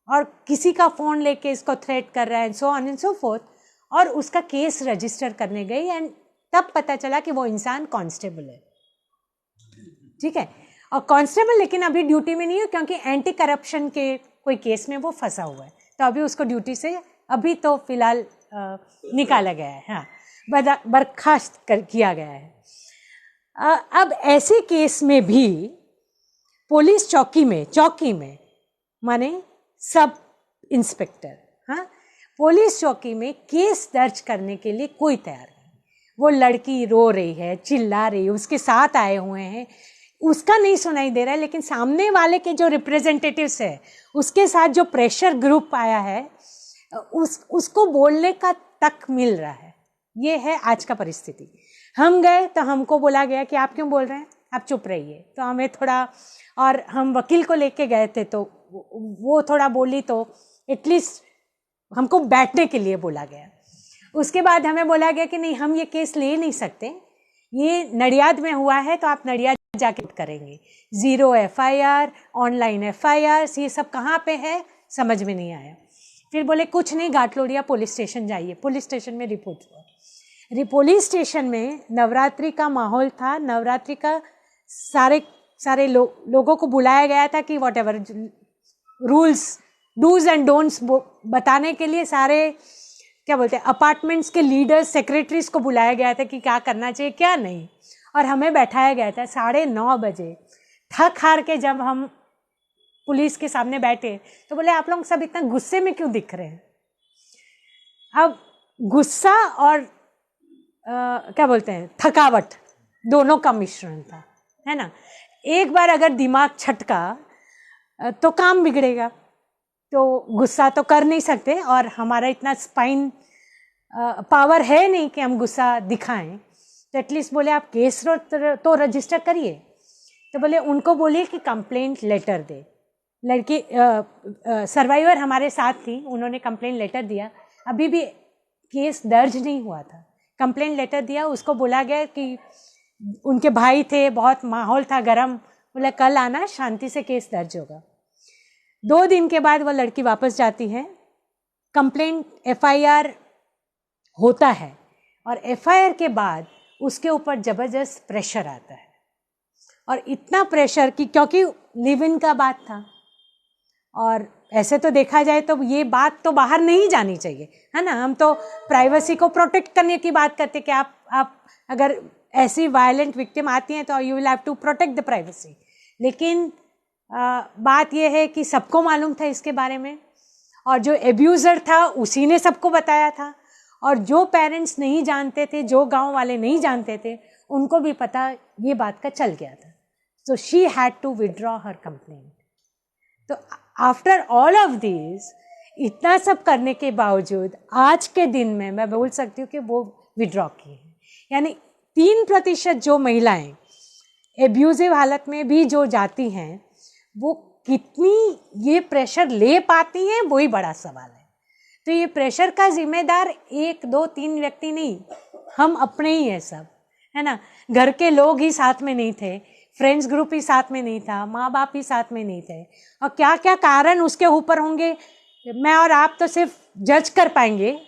Speaker 2: और किसी का फ़ोन लेके इसको थ्रेट कर रहा है, so on and so fourth. और उसका केस रजिस्टर करने गई, एंड तब पता चला कि वो इंसान कांस्टेबल है, ठीक है, और कांस्टेबल लेकिन अभी ड्यूटी में नहीं है क्योंकि एंटी करप्शन के कोई केस में वो फंसा हुआ है, तो अभी उसको ड्यूटी से अभी तो फिलहाल निकाला गया है, हाँ, बर्खास्त किया गया है। अब ऐसे केस में भी पुलिस चौकी में माने सब इंस्पेक्टर, हाँ, पुलिस चौकी में केस दर्ज करने के लिए कोई तैयार नहीं। वो लड़की रो रही है, चिल्ला रही है, उसके साथ आए हुए हैं, उसका नहीं सुनाई दे रहा है, लेकिन सामने वाले के जो रिप्रेजेंटेटिव्स है उसके साथ जो प्रेशर ग्रुप आया है उसको बोलने का तक मिल रहा है। ये है आज का परिस्थिति। हम गए तो हमको बोला गया कि आप क्यों बोल रहे हैं, आप चुप रहिए, तो हमें थोड़ा, और हम वकील को लेके गए थे तो वो थोड़ा बोली तो एटलीस्ट हमको बैठने के लिए बोला गया। उसके बाद हमें बोला गया कि नहीं, हम ये केस ले नहीं सकते, ये नडियाद में हुआ है तो आप नडियाद जाके करेंगे, 0 FIR, ऑनलाइन FIR, ये सब कहाँ पे है समझ में नहीं आया। फिर बोले कुछ नहीं, घाटलोड़िया पुलिस स्टेशन जाइए। पुलिस स्टेशन में रिपोर्ट हुआ। पुलिस स्टेशन में नवरात्रि का माहौल था, नवरात्रि का सारे लोगों को बुलाया गया था कि whatever rules, dos and don'ts बताने के लिए सारे क्या बोलते हैं अपार्टमेंट्स के लीडर्स, सेक्रेटरीज को बुलाया गया था कि क्या करना चाहिए क्या नहीं, और हमें बैठाया गया था 9:30 बजे। थक हार के जब हम पुलिस के सामने बैठे तो बोले आप लोग सब इतना गुस्से में क्यों दिख रहे हैं। अब गुस्सा और क्या बोलते हैं थकावट दोनों का मिश्रण था, है ना। एक बार अगर दिमाग छटका तो काम बिगड़ेगा, तो गुस्सा तो कर नहीं सकते और हमारा इतना स्पाइन पावर है नहीं कि हम गुस्सा दिखाएं, तो एटलीस्ट बोले आप केस तो रजिस्टर करिए। तो बोले उनको बोलिए कि कंप्लेंट लेटर दे। लड़की सर्वाइवर हमारे साथ थी, उन्होंने कंप्लेंट लेटर दिया, अभी भी केस दर्ज नहीं हुआ था, कंप्लेंट लेटर दिया। उसको बोला गया कि उनके भाई थे, बहुत माहौल था गरम, बोला कल आना, शांति से केस दर्ज होगा। 2 दिन के बाद वो लड़की वापस जाती है, कंप्लेंट FIR होता है, और FIR के बाद उसके ऊपर ज़बरदस्त प्रेशर आता है, और इतना प्रेशर कि क्योंकि लिव इन का बात था, और ऐसे तो देखा जाए तो ये बात तो बाहर नहीं जानी चाहिए, है ना। हम तो प्राइवेसी को प्रोटेक्ट करने की बात करते कि आप अगर ऐसी वायलेंट विक्टिम आती हैं तो you will have to protect the privacy, लेकिन बात यह है कि सबको मालूम था इसके बारे में, और जो एब्यूज़र था उसी ने सबको बताया था, और जो पेरेंट्स नहीं जानते थे, जो गांव वाले नहीं जानते थे, उनको भी पता ये बात का चल गया था। So she had to withdraw her complaint. तो आफ्टर ऑल ऑफ दिस, इतना सब करने के बावजूद आज के दिन में मैं बोल सकती हूँ कि वो विड्रॉ की है। यानी 3% जो महिलाएं एब्यूजिव हालत में भी जो जाती हैं, वो कितनी ये प्रेशर ले पाती हैं, वही बड़ा सवाल है। तो ये प्रेशर का जिम्मेदार 1, 2, 3 व्यक्ति नहीं, हम अपने ही हैं सब, है ना। घर के लोग ही साथ में नहीं थे, फ्रेंड्स ग्रुप ही साथ में नहीं था, माँ बाप ही साथ में नहीं थे, और क्या क्या कारण उसके ऊपर होंगे मैं और आप तो सिर्फ जज कर पाएंगे,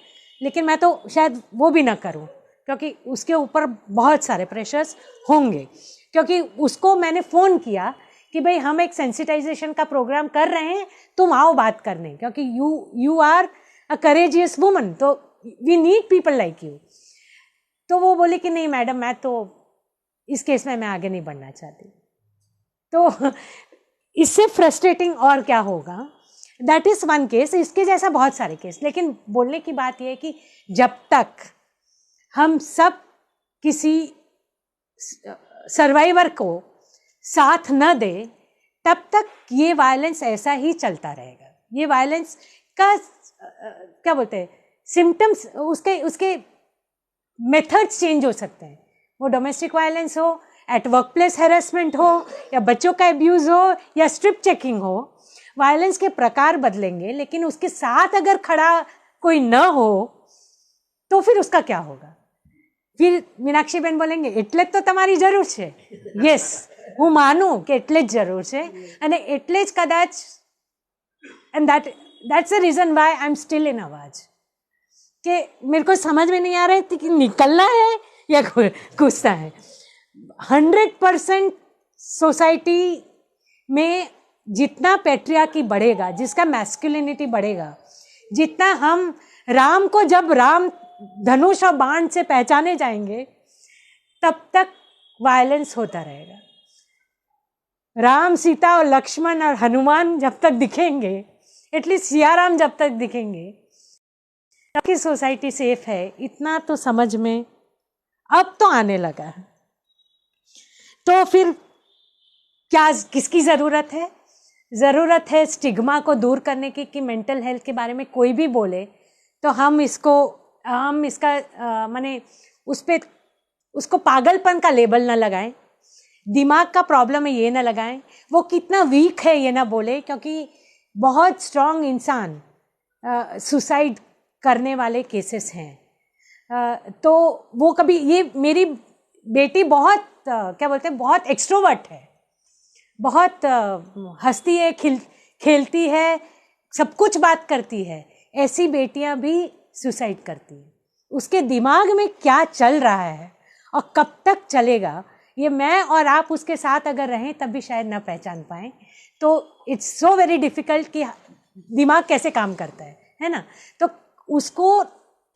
Speaker 2: लेकिन मैं तो शायद वो भी ना करूं, क्योंकि उसके ऊपर बहुत सारे प्रेशर्स होंगे। क्योंकि उसको मैंने फ़ोन किया कि भाई हम एक सेंसिटाइजेशन का प्रोग्राम कर रहे हैं, तुम आओ बात करने, क्योंकि you are a courageous woman, तो we need people like you. तो वो बोले कि नहीं मैडम, मैं तो इस केस में मैं आगे नहीं बढ़ना चाहती। तो इससे फ्रस्ट्रेटिंग और क्या होगा। दैट इज़ वन केस, इसके जैसा बहुत सारे केस। लेकिन बोलने की बात यह है कि जब तक हम सब किसी सर्वाइवर को साथ न दे, तब तक ये वायलेंस ऐसा ही चलता रहेगा। ये वायलेंस का क्या बोलते हैं, सिम्टम्स, उसके मेथड्स चेंज हो सकते हैं। वो डोमेस्टिक वायलेंस हो, एट वर्क प्लेस हैरेसमेंट हो, या बच्चों का एब्यूज़ हो, या स्ट्रिप चेकिंग हो। वायलेंस के प्रकार बदलेंगे, लेकिन उसके साथ अगर खड़ा कोई न हो तो फिर उसका क्या होगा। फिर मीनाक्षी बहन बोलेंगे એટલે તો તમારી જરૂર છે। યસ, હું માનું કે એટલે જ જરૂર છે, અને એટલે જ કદાચ, and that's the reason why I'm still in आवाज, कि मेरे को समझ में नहीं आ रहा है कि निकलना है या घुसना है। 100% सोसाइटी में जितना पैट्रियार्की बढ़ेगा, जिसका मैस्कुलिनिटी बढ़ेगा, जितना हम राम को जब राम धनुष और बाण से पहचाने जाएंगे, तब तक वायलेंस होता रहेगा। राम, सीता और लक्ष्मण और हनुमान जब तक दिखेंगे, एटलीस्ट सियाराम जब तक दिखेंगे, तब की सोसाइटी सेफ है। इतना तो समझ में अब तो आने लगा है। तो फिर क्या, किसकी ज़रूरत है? ज़रूरत है स्टिग्मा को दूर करने की, कि मेंटल हेल्थ के बारे में कोई भी बोले तो हम इसका माने उसको पागलपन का लेबल ना लगाएं, दिमाग का प्रॉब्लम है ये ना लगाएं, वो कितना वीक है ये ना बोले, क्योंकि बहुत स्ट्रांग इंसान सुसाइड करने वाले केसेस हैं। तो वो कभी, ये मेरी बेटी बहुत क्या बोलते हैं, बहुत एक्सट्रोवर्ट है, बहुत हंसती है, खेलती है, सब कुछ बात करती है। ऐसी बेटियां भी सुसाइड करती हैं। उसके दिमाग में क्या चल रहा है और कब तक चलेगा, ये मैं और आप उसके साथ अगर रहें तब भी शायद ना पहचान पाएँ। तो इट्स सो वेरी डिफ़िकल्ट कि दिमाग कैसे काम करता है ना। तो उसको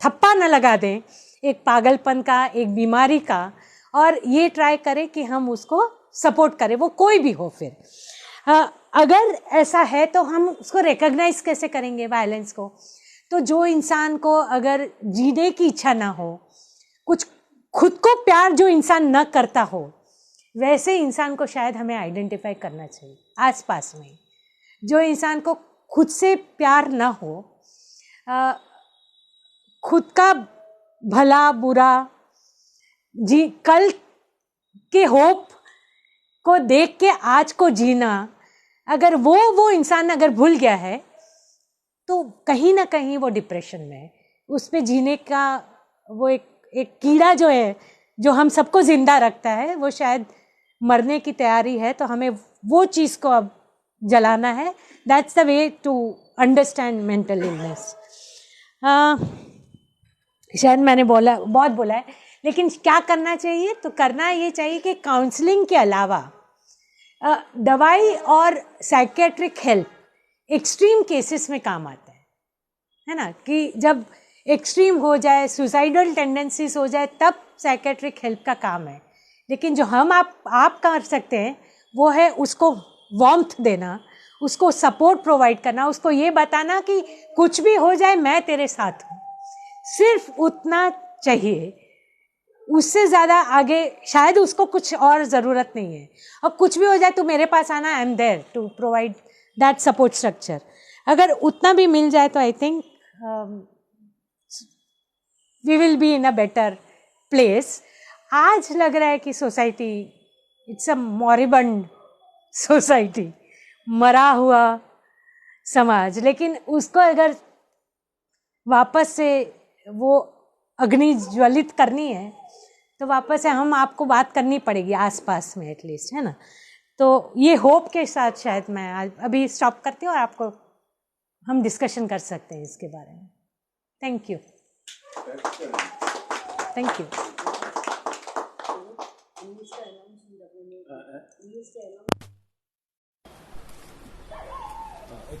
Speaker 2: थप्पा न लगा दें एक पागलपन का, एक बीमारी का, और ये ट्राई करें कि हम उसको सपोर्ट करें, वो कोई भी हो। फिर अगर ऐसा है तो हम उसको रिकॉग्नाइज कैसे करेंगे वायलेंस को। तो जो इंसान को अगर जीने की इच्छा ना हो, कुछ खुद को प्यार जो इंसान न करता हो, वैसे इंसान को शायद हमें आइडेंटिफाई करना चाहिए आसपास में। जो इंसान को खुद से प्यार ना हो, खुद का भला बुरा जी, कल के होप को देख के आज को जीना, अगर वो इंसान अगर भूल गया है तो कहीं ना कहीं वो डिप्रेशन में है। उस पे जीने का वो एक कीड़ा जो है, जो हम सबको जिंदा रखता है, वो शायद मरने की तैयारी है। तो हमें वो चीज़ को अब जलाना है। That's the way to understand mental illness. शायद मैंने बहुत बोला है, लेकिन क्या करना चाहिए? तो करना ये चाहिए कि काउंसलिंग के अलावा दवाई और साइकेट्रिक हेल्प एक्सट्रीम केसेस में काम आता है ना। कि जब एक्सट्रीम हो जाए, सुसाइडल टेंडेंसीज हो जाए, तब साइकेट्रिक हेल्प का काम है। लेकिन जो हम आप कर सकते हैं वो है उसको वार्मथ देना, उसको सपोर्ट प्रोवाइड करना, उसको ये बताना कि कुछ भी हो जाए मैं तेरे साथ हूँ। सिर्फ उतना चाहिए, उससे ज़्यादा आगे शायद उसको कुछ और ज़रूरत नहीं है। और कुछ भी हो जाए तो मेरे पास आना, I am there to provide that support structure. अगर उतना भी मिल जाए तो I think we will be in a better place. आज लग रहा है कि society it's a moribund society, मरा हुआ समाज। लेकिन उसको अगर वापस से वो अग्नि ज्वलित करनी है तो वापस से हम आपको बात करनी पड़ेगी आसपास में एटलीस्ट, है ना। तो ये होप के साथ शायद मैं अभी स्टॉप करती हूँ और आपको हम डिस्कशन कर सकते हैं इसके बारे में। Thank you. Thank you.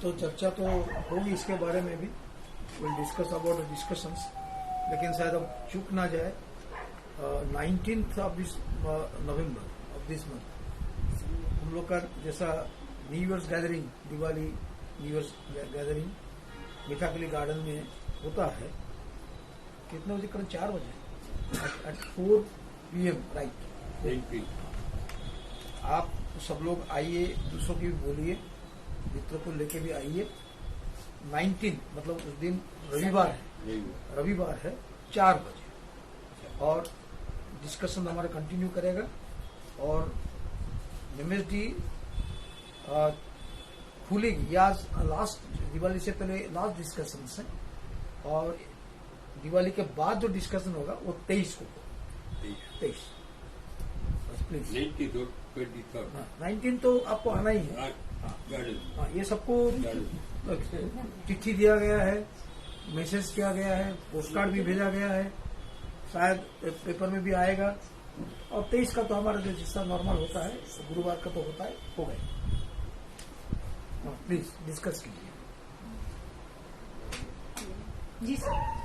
Speaker 1: तो चर्चा तो होगी इसके बारे में भी, विल डिस्कस अबाउट डिस्कशंस, लेकिन शायद अब चूक ना जाए 19th of this November of this month हम लोग का जैसा new year's gathering, Diwali new year's gathering Mithakhali garden में होता है। कितने बजे करें? 4 बजे एट 4 PM, राइट। आप सब लोग आइए, दूसरों की भी बोलिए, मित्रों को लेके भी आइए। 19 मतलब उस दिन रविवार है 4 बजे, और डिस्कशन हमारा कंटिन्यू करेगा। और MSD खुलेगी, आज लास्ट दिवाली से पहले लास्ट डिस्कशन है, और दिवाली के बाद जो डिस्कशन होगा वो 23 को, 23 प्लीज। 19 तो आपको आना ही है। हाँ, ये सबको चिट्ठी दिया गया है, मैसेज किया गया है, पोस्ट कार्ड भी भेजा गया है, शायद पेपर में भी आएगा। और 23 का तो हमारा जो जिसका नॉर्मल होता है, गुरुवार का तो होता है, हो गए। प्लीज डिस्कस कीजिए।
Speaker 2: जी सर।